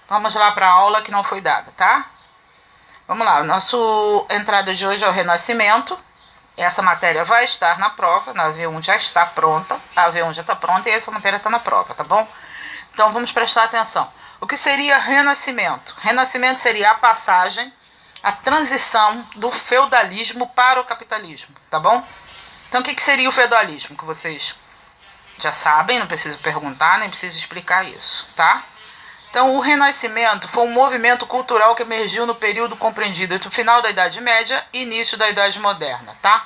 Vamos lá para a aula que não foi dada, tá? Vamos lá, nossa entrada de hoje é o Renascimento. Essa matéria vai estar na prova, na V1 já está pronta, a V1 já está pronta e essa matéria está na prova, tá bom? Então vamos prestar atenção. O que seria Renascimento? Renascimento seria a passagem, a transição do feudalismo para o capitalismo, tá bom? Então o que seria o feudalismo? Que vocês já sabem, não preciso perguntar, nem preciso explicar isso, tá? Então, o Renascimento foi um movimento cultural que emergiu no período compreendido entre o final da Idade Média e início da Idade Moderna, tá?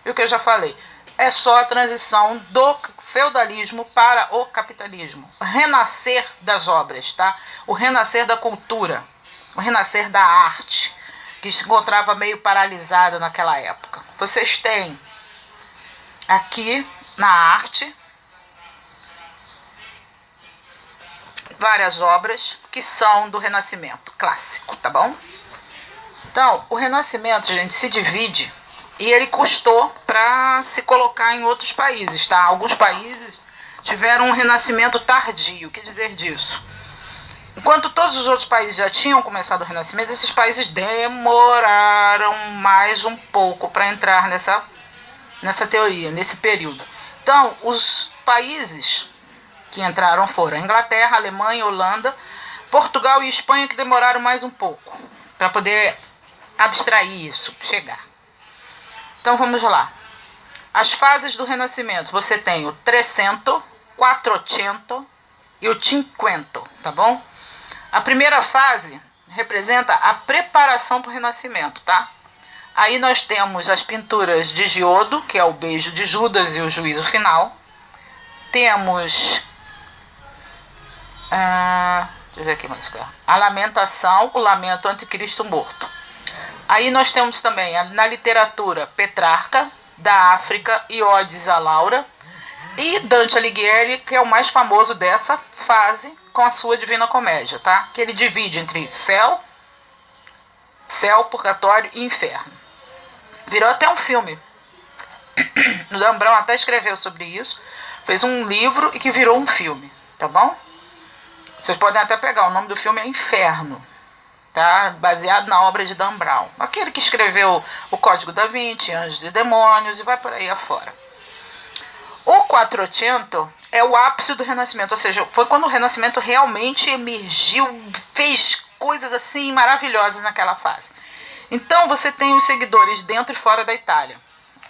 E o que eu já falei, é só a transição do feudalismo para o capitalismo. O renascer das obras, tá? O renascer da cultura, o renascer da arte, que se encontrava meio paralisada naquela época. Vocês têm aqui na arte várias obras que são do Renascimento clássico, tá bom? Então, o Renascimento, gente, se divide e ele custou para se colocar em outros países, tá? Alguns países tiveram um Renascimento tardio. O que dizer disso? Enquanto todos os outros países já tinham começado o Renascimento, esses países demoraram mais um pouco para entrar nessa teoria, nesse período. Então, os países que entraram foram a Inglaterra, a Alemanha, Holanda, Portugal e Espanha, que demoraram mais um pouco para poder abstrair isso, chegar. Então vamos lá. As fases do Renascimento, você tem o Trecento, Quattrocento e o Cinquento, tá bom? A primeira fase representa a preparação para o Renascimento, tá? Aí nós temos as pinturas de Giotto, que é o Beijo de Judas e o Juízo Final. Temos deixa eu ver aqui mais. A Lamentação, o Lamento Anticristo Morto. Aí nós temos também na literatura Petrarca, da África, e Odes a Laura, e Dante Alighieri, que é o mais famoso dessa fase, com a sua Divina Comédia, tá? Que ele divide entre céu, purgatório e inferno. Virou até um filme. O Dan Brown até escreveu sobre isso, fez um livro e que virou um filme, tá bom? Vocês podem até pegar, o nome do filme é Inferno, tá? Baseado na obra de Dan Brown, aquele que escreveu o Código da Vinci, Anjos e Demônios, e vai por aí afora. O Quattrocento é o ápice do Renascimento, ou seja, foi quando o Renascimento realmente emergiu, fez coisas assim maravilhosas naquela fase. Então você tem os seguidores dentro e fora da Itália.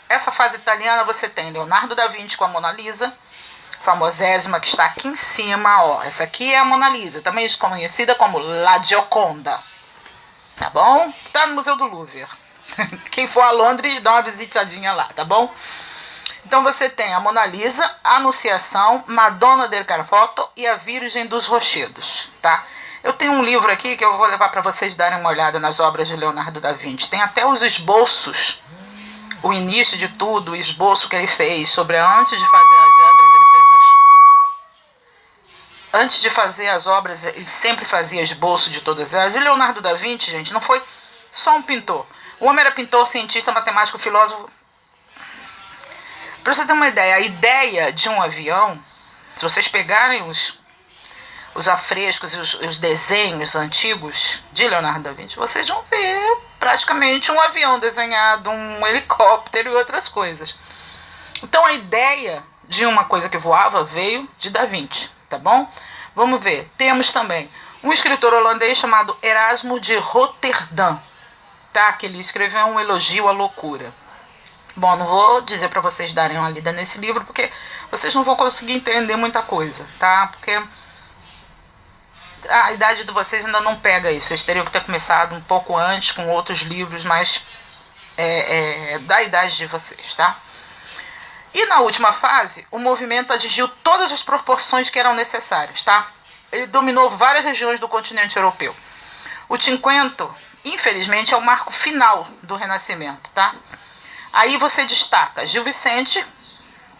Essa fase italiana você tem Leonardo da Vinci com a Mona Lisa, famosésima, que está aqui em cima, ó. Essa aqui é a Mona Lisa, também conhecida como La Gioconda, tá bom? Tá no Museu do Louvre. Quem for a Londres, dá uma visitadinha lá, tá bom? Então você tem a Mona Lisa, a Anunciação, Madonna del Caravaggio e a Virgem dos Rochedos, tá? Eu tenho um livro aqui que eu vou levar para vocês darem uma olhada nas obras de Leonardo da Vinci. Tem até os esboços, o início de tudo, o esboço que ele fez sobre antes de fazer as obras. Antes de fazer as obras, ele sempre fazia esboço de todas elas. E Leonardo da Vinci, gente, não foi só um pintor. O homem era pintor, cientista, matemático, filósofo. Para você ter uma ideia, a ideia de um avião, se vocês pegarem os afrescos e os desenhos antigos de Leonardo da Vinci, vocês vão ver praticamente um avião desenhado, um helicóptero e outras coisas. Então a ideia de uma coisa que voava veio de Da Vinci, tá bom? Vamos ver. Temos também um escritor holandês chamado Erasmo de Roterdã, tá? Que ele escreveu um elogio à loucura. Bom, não vou dizer para vocês darem uma lida nesse livro, porque vocês não vão conseguir entender muita coisa, tá? Porque a idade de vocês ainda não pega isso. Vocês teriam que ter começado um pouco antes com outros livros mais da idade de vocês, tá? E na última fase, o movimento atingiu todas as proporções que eram necessárias, tá? Ele dominou várias regiões do continente europeu. O Cinquento, infelizmente, é o marco final do Renascimento, tá? Aí você destaca Gil Vicente,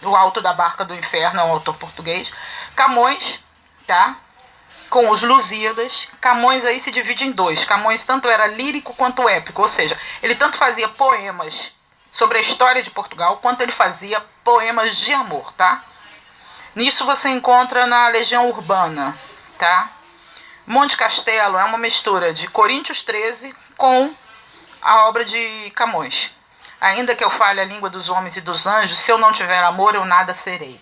O Alto da Barca do Inferno, é um autor português. Camões, tá? Com os Lusíadas. Camões aí se divide em dois. Camões tanto era lírico quanto épico, ou seja, ele tanto fazia poemas sobre a história de Portugal, quanto ele fazia poemas de amor, tá? Nisso você encontra na Legião Urbana, tá? Monte Castelo é uma mistura de Coríntios 13 com a obra de Camões. Ainda que eu fale a língua dos homens e dos anjos, se eu não tiver amor, eu nada serei.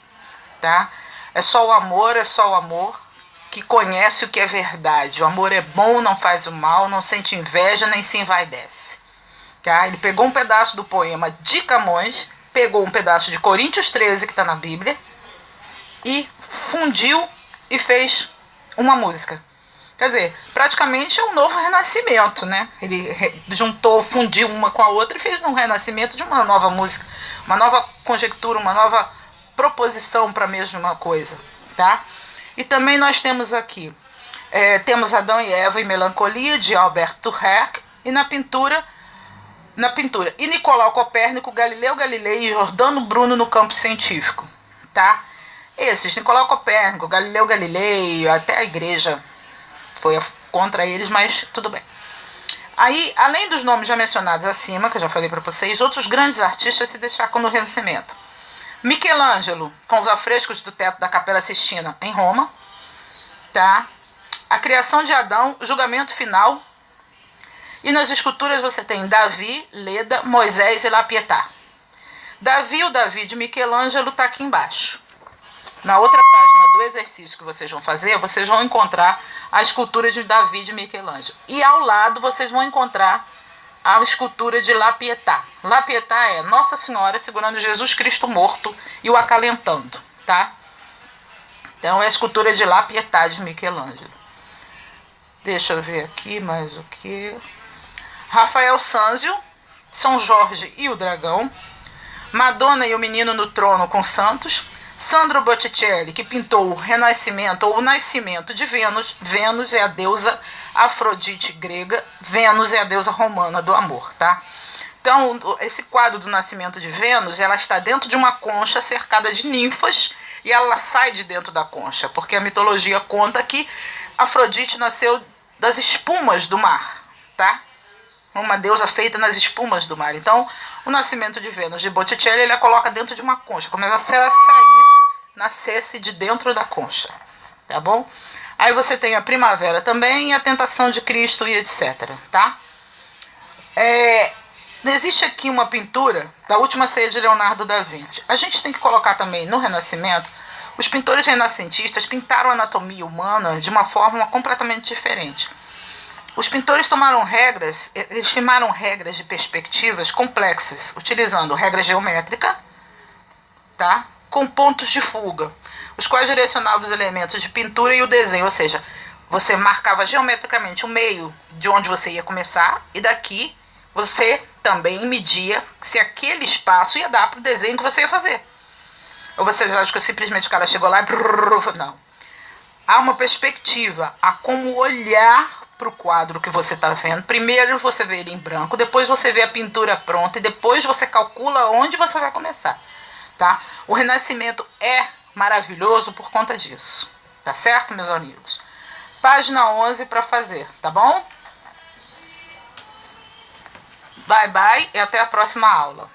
Tá? É só o amor que conhece o que é verdade. O amor é bom, não faz o mal, não sente inveja, nem se envaidece. Tá? Ele pegou um pedaço do poema de Camões, pegou um pedaço de Coríntios 13, que está na Bíblia, e fundiu e fez uma música. Quer dizer, praticamente é um novo renascimento, né? Ele juntou, fundiu uma com a outra e fez um renascimento de uma nova música, uma nova conjectura, uma nova proposição para a mesma coisa, tá? E também nós temos aqui, temos Adão e Eva e Melancolia, de Albert Dürer, e na pintura, e Nicolau Copérnico, Galileu Galilei e Giordano Bruno no campo científico, tá? Esses, Nicolau Copérnico, Galileu Galilei, até a igreja foi contra eles, mas tudo bem. Aí, além dos nomes já mencionados acima, que eu já falei para vocês, outros grandes artistas se destacam no Renascimento. Michelangelo, com os afrescos do teto da Capela Sistina, em Roma. Tá? A criação de Adão, o julgamento final. E nas esculturas você tem Davi, Leda, Moisés e La Pietà. O Davi de Michelangelo está aqui embaixo. Na outra página do exercício que vocês vão fazer, vocês vão encontrar a escultura de Davi de Michelangelo. E ao lado vocês vão encontrar a escultura de La Pietà. La Pietà é Nossa Senhora segurando Jesus Cristo morto e o acalentando, tá? Então é a escultura de La Pietà de Michelangelo. Deixa eu ver aqui mais o que. Rafael Sanzio, São Jorge e o Dragão. Madonna e o Menino no Trono com Santos. Sandro Botticelli, que pintou o renascimento ou o nascimento de Vênus. Vênus é a deusa Afrodite grega, Vênus é a deusa romana do amor, tá? Então, esse quadro do nascimento de Vênus, ela está dentro de uma concha cercada de ninfas e ela sai de dentro da concha, porque a mitologia conta que Afrodite nasceu das espumas do mar, tá? Uma deusa feita nas espumas do mar. Então, o nascimento de Vênus de Botticelli, ele a coloca dentro de uma concha, como se ela nascesse de dentro da concha, tá bom? Aí você tem a primavera também, a tentação de Cristo e etc, tá? Existe aqui uma pintura da Última Ceia de Leonardo da Vinci. A gente tem que colocar também no Renascimento, os pintores renascentistas pintaram a anatomia humana de uma forma completamente diferente. Os pintores eles firmaram regras de perspectivas complexas, utilizando regra geométrica, tá? Com pontos de fuga, os quais direcionavam os elementos de pintura e o desenho, ou seja, você marcava geometricamente o meio de onde você ia começar e daqui você também media se aquele espaço ia dar para o desenho que você ia fazer. Ou vocês acham que simplesmente o cara chegou lá e... Não. Há uma perspectiva, há como olhar para o quadro que você está vendo. Primeiro você vê ele em branco, depois você vê a pintura pronta e depois você calcula onde você vai começar. Tá? O Renascimento é maravilhoso por conta disso. Tá certo, meus amigos? Página 11 para fazer, tá bom? Bye, bye e até a próxima aula.